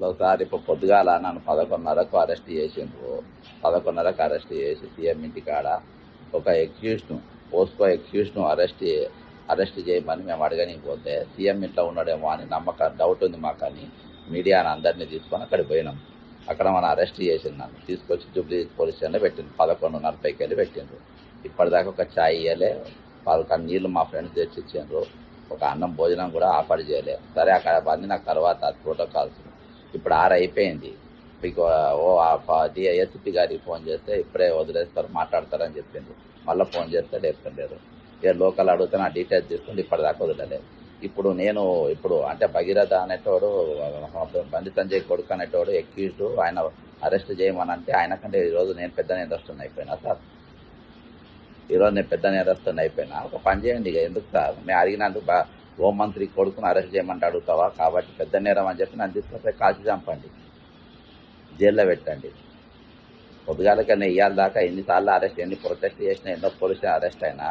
ఒకసారి ఇప్పుడు పొద్దుగాల నన్ను 11:30కు అరెస్ట్ చేసిండ్రు. 11:30కు అరెస్ట్ చేసి సీఎం ఇంటికాడ ఒక ఎక్స్క్యూజ్ను పోస్కో ఎక్స్క్యూజ్ను అరెస్ట్ చేయమని మేము అడగనికి పోతే సీఎం ఇంట్లో ఉన్నాడేమో అని డౌట్ ఉంది మాకు అని మీడియాని అందరినీ తీసుకొని అక్కడికి పోయినాం. అక్కడ మనం అరెస్ట్ చేసింది నన్ను తీసుకొచ్చి జూబ్లీ పోలీస్ స్టేషన్లో పెట్టింది. 11:40కి వెళ్ళి పెట్టిండ్రు. ఇప్పటిదాకా ఒక ఛాయ్ ఇవ్వలే, వాళ్ళకి నీళ్ళు మా ఫ్రెండ్స్ తెచ్చి ఇచ్చిండ్రు. ఒక అన్నం భోజనం కూడా ఆఫర్ చేయలే. సరే అక్కడ అందిన తర్వాత ప్రోటోకాల్స్ ఇప్పుడు 6 అయిపోయింది. మీకు ఏసీపీ గారికి ఫోన్ చేస్తే ఇప్పుడే వదిలేస్తారు మాట్లాడతారని చెప్పిండ్రు. మళ్ళీ ఫోన్ చేస్తే లేపుతుండేరు. ఇక లోకల్ అడిగితే నా డీటెయిల్స్ తీసుకుంటే ఇప్పటిదాకా వదలలేదు. ఇప్పుడు అంటే భగీరథ అనేటోడు బండి సంజయ్ కొడుకు అనేటోడు ఎక్యూజ్డ్, ఆయన అరెస్ట్ చేయమని అంటే ఆయనకంటే ఈరోజు నేను పెద్ద నేరస్తుని అయిపోయినా సార్. ఈరోజు నేను పెద్ద నేరస్తుని అయిపోయినా. ఒక పని చేయండి, ఇక ఎందుకు సార్ నేను అడిగినందుకు హోంమంత్రి కొడుకుని అరెస్ట్ చేయమంటే అడుగుతావా? కాబట్టి పెద్ద నేరం అని చెప్పి నన్ను తీసుకొస్తే కాల్చి చంపండి, జైల్లో పెట్టండి. పొద్దుగాలకన్నా ఇవాళ దాకా ఎన్నిసార్లు ఎన్ని ప్రొటెస్ట్ చేసినా, ఎన్నో పోలీసులు అరెస్ట్ అయినా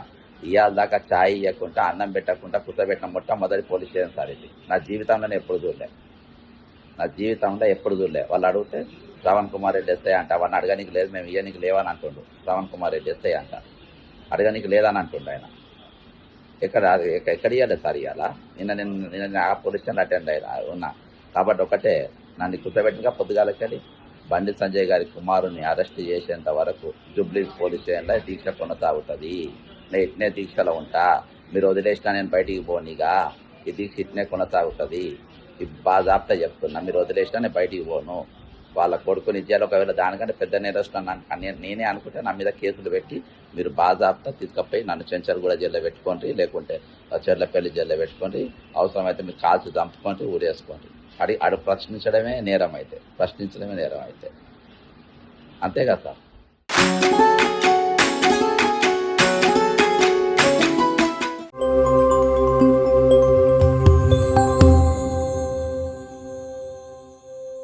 ఇవాళ దాకా ఛాయ్ ఇవ్వకుండా అన్నం పెట్టకుండా కూర్చోబెట్టిన మొట్టమొదటి పోలీస్ స్టేషన్ సార్ ఇది. నా జీవితంలో ఎప్పుడు చూడలే. వాళ్ళు అడిగితే శ్రవణ్ కుమార్ రెడ్డి ఎస్ఐ అంట, అవన్నీ అడగనికి లేదు, మేము ఇవ్వనికి లేవని అంటుండు. శ్రవణ్ కుమార్ రెడ్డి ఎస్ఐ అంట, అడగనికి లేదని అంటుండు ఆయన. ఎక్కడ ఇవ్వలేదు సార్ ఇవాళ. నిన్న ఆ పోలీస్ స్టేషన్ అటెండ్ ఉన్నా. కాబట్టి ఒకటే, నన్ను కూర్చోబెట్టినగా పొద్దుగాలకెళ్ళి బండి సంజయ్ గారి కుమారుని అరెస్ట్ చేసేంత వరకు జూబ్లీ పోలీస్ స్టేషన్లో దీక్ష కొనసాగుతుంది. నేను ఇట్నే దీక్షలో ఉంటా, మీరు వదిలేసినా నేను బయటికి పోనీగా, ఈ దీక్ష ఇట్నే కొనసాగుతుంది. ఈ బాజాప్తా చెప్తున్నా, మీరు వదిలేసినా నేను బయటికి పోను. వాళ్ళ కొడుకుని ఇచ్చేయాలి. ఒకవేళ దానికంటే పెద్ద నేరస్తున్నా నేనే అనుకుంటే నా మీద కేసులు పెట్టి మీరు బాజాప్తా తీసుకుపోయి నన్ను చెంచల్గూడ జైల్లో పెట్టుకోండి, లేకుంటే చెర్లపల్లి జైల్లో పెట్టుకోండి, అవసరమైతే మీరు కాల్చి చంపుకోండి, ఊరేసుకోండి. ప్రశ్నించడమే నేరం అయితే, అంతే కదా సార్.